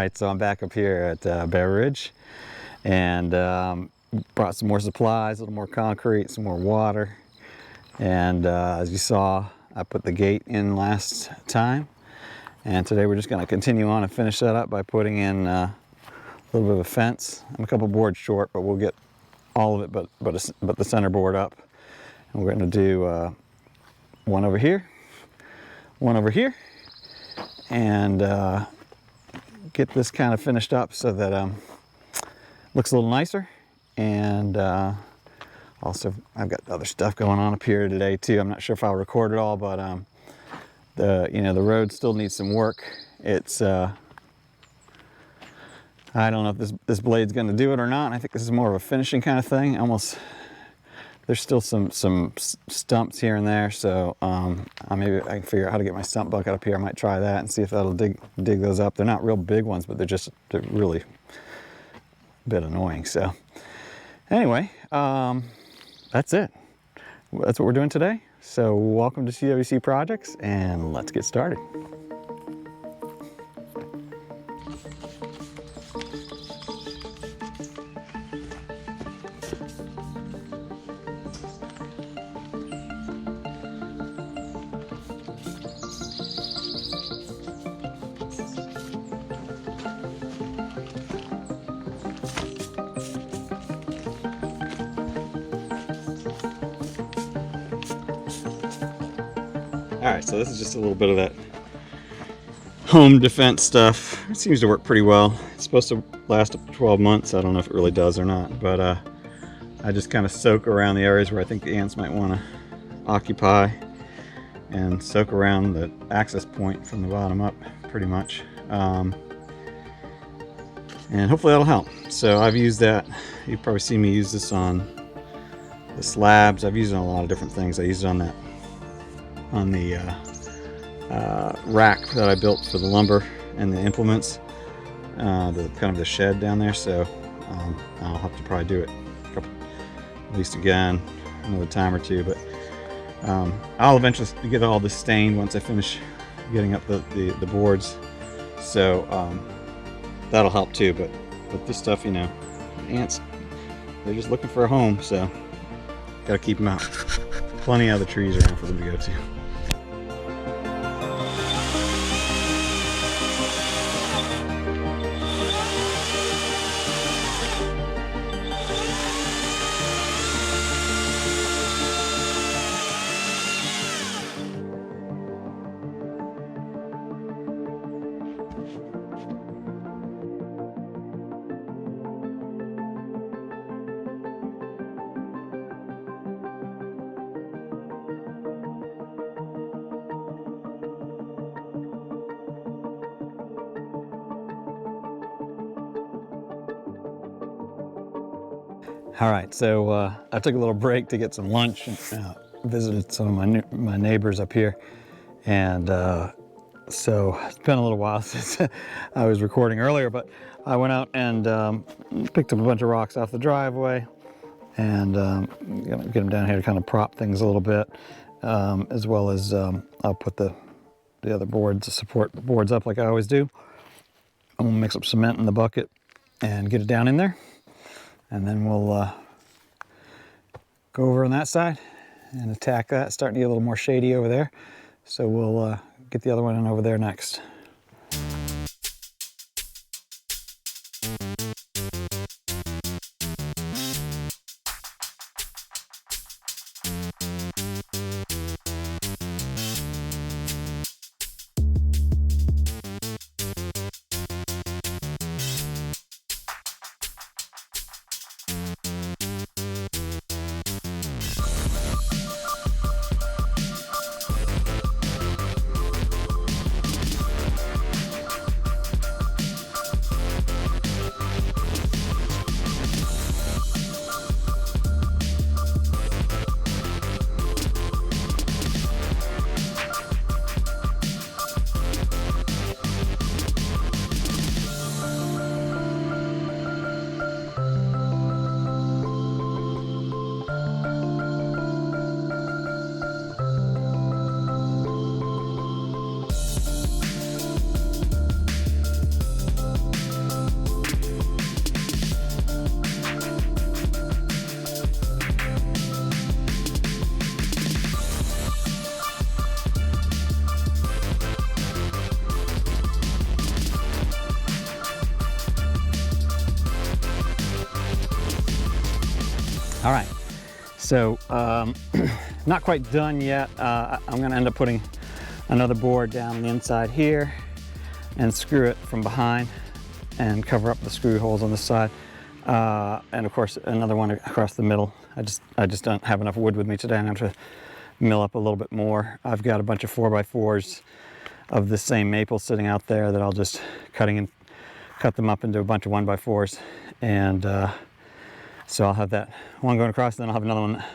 right, so I'm back up here at Bear Ridge, and brought some more supplies, a little more concrete, some more water, and as you saw, I put the gate in last time, and today we're just going to continue on and finish that up by putting in a little bit of a fence. I'm a couple boards short, but we'll get all of it but the center board up, and we're going to do one over here, and get this kind of finished up so that looks a little nicer. And also I've got other stuff going on up here today too. I'm not sure if I'll record it all, but the road still needs some work. It's I don't know if this blade's going to do it or not. I think this is more of a finishing kind of thing. There's still some stumps here and there, so maybe I can figure out how to get my stump bucket up here. I might try that and see if that'll dig those up. They're not real big ones, but they're really a bit annoying. So anyway, that's it. That's what we're doing today. So welcome to CWC Projects, and let's get started. All right, so this is just a little bit of that home defense stuff. It seems to work pretty well. It's supposed to last up to 12 months. I don't know if it really does or not, but I just kind of soak around the areas where I think the ants might want to occupy, and soak around the access point from the bottom up pretty much. And hopefully that'll help. So I've used that. You've probably seen me use this on the slabs. I've used it on a lot of different things. I used it on the rack that I built for the lumber and the implements, the shed down there. So I'll have to probably do it at least again another time or two, but I'll eventually get all this stained once I finish getting up the boards, so that'll help too. But this stuff, ants, they're just looking for a home, so gotta keep them out. Plenty of other trees around for them to go to. All right, so I took a little break to get some lunch and visited some of my neighbors up here, and so it's been a little while since I was recording earlier, but I went out and picked up a bunch of rocks off the driveway, and get them down here to kind of prop things a little bit, as well as I'll put the other boards, the support boards up like I always do. I'm gonna mix up cement in the bucket and get it down in there. And then we'll go over on that side and attack that. It's starting to get a little more shady over there. So we'll get the other one in over there next. All right, so not quite done yet. I'm gonna end up putting another board down the inside here and screw it from behind and cover up the screw holes on this side. And of course, another one across the middle. I just don't have enough wood with me today. I'm gonna have to mill up a little bit more. I've got a bunch of 4x4s of the same maple sitting out there that I'll just cut them up into a bunch of 1x4s. And so I'll have that one going across, and then I'll have another one that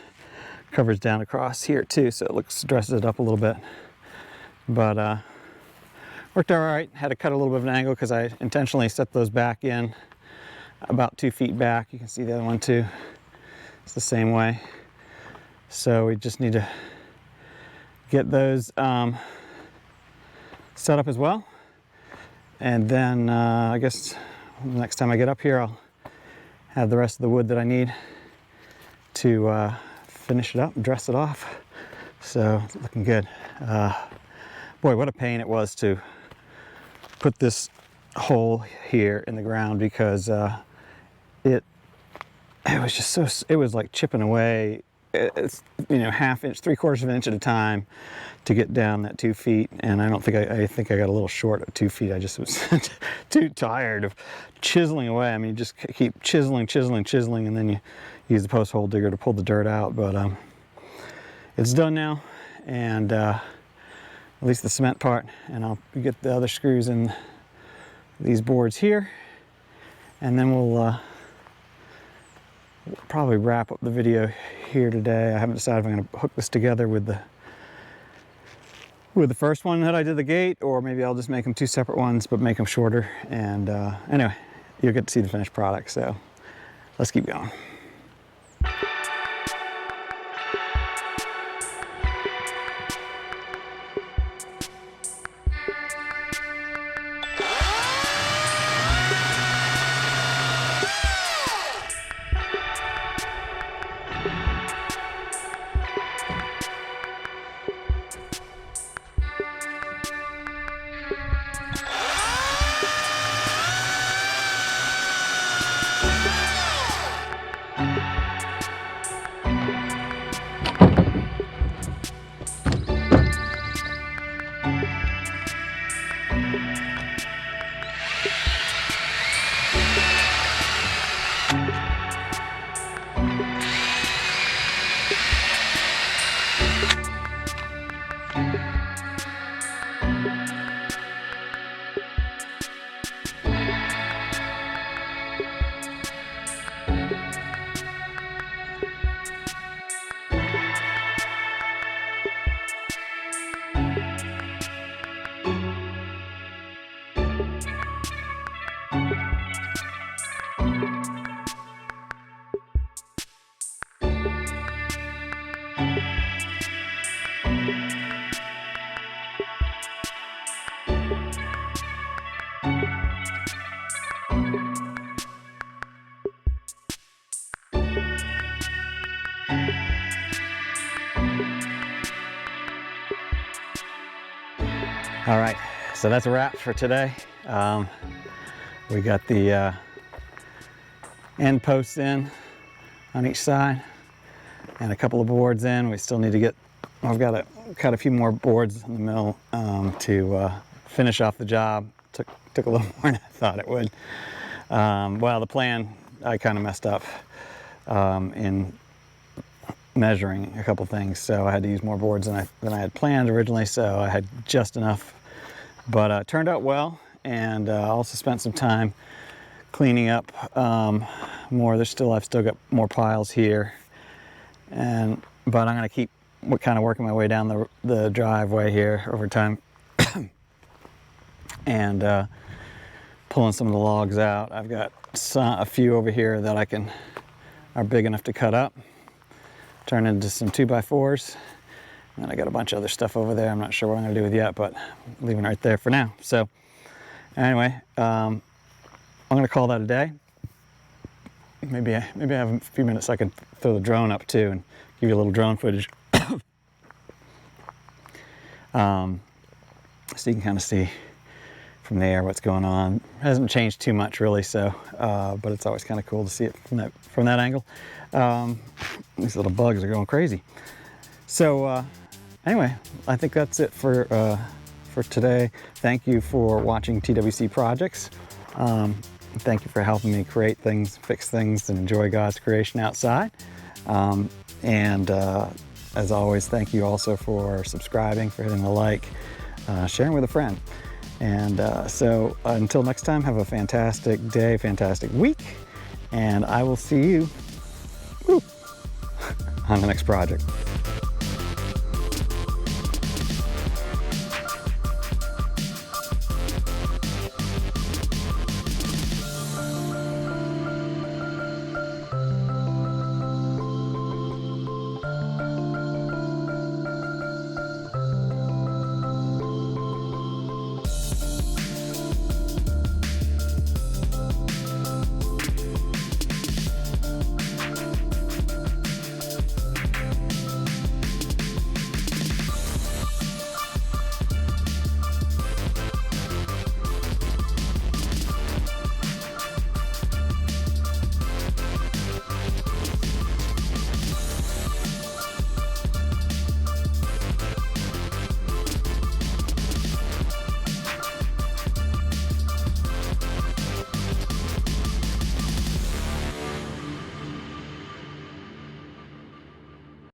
covers down across here too, so it dresses it up a little bit. But worked out all right. Had to cut a little bit of an angle because I intentionally set those back in about 2 feet back. You can see the other one too. It's the same way. So we just need to get those set up as well. And then I guess next time I get up here, I'll have the rest of the wood that I need to finish it up and dress it off. So it's looking good. Boy, what a pain it was to put this hole here in the ground, because it was just it was like chipping away. It's, you know, ½ inch, 3/4 of an inch at a time to get down that 2 feet. And I think I got a little short of 2 feet. I just was too tired of chiseling away. I mean, you just keep chiseling, and then you use the post hole digger to pull the dirt out. But it's done now, and at least the cement part. And I'll get the other screws in these boards here, and then we'll probably wrap up the video here today. I haven't decided if I'm going to hook this together with the first one that I did the gate, or maybe I'll just make them 2 separate ones, but make them shorter. And anyway, you'll get to see the finished product. So let's keep going. All right, so that's a wrap for today. We got the end posts in on each side and a couple of boards in. We still need to I've got to cut a few more boards in the mill to finish off the job. Took a little more than I thought it would. Well, the plan, I kind of messed up in measuring a couple things, so I had to use more boards than I had planned originally, so I had just enough. But it turned out well, and I also spent some time cleaning up more. I've still got more piles here, but I'm going to keep kind of working my way down the driveway here over time, and pulling some of the logs out. I've got a few over here that are big enough to cut up, turn into some 2x4s. And then I got a bunch of other stuff over there I'm not sure what I'm going to do with yet, but I'm leaving it right there for now. So anyway, I'm going to call that a day. Maybe I have a few minutes I can throw the drone up too and give you a little drone footage. So you can kind of see from there, what's going on. Hasn't changed too much really, so, but it's always kind of cool to see it from that angle. These little bugs are going crazy. So anyway, I think that's it for today. Thank you for watching TWC Projects. Thank you for helping me create things, fix things, and enjoy God's creation outside. As always, thank you also for subscribing, for hitting the like, sharing with a friend. And so until next time, have a fantastic day, fantastic week, and I will see you on the next project.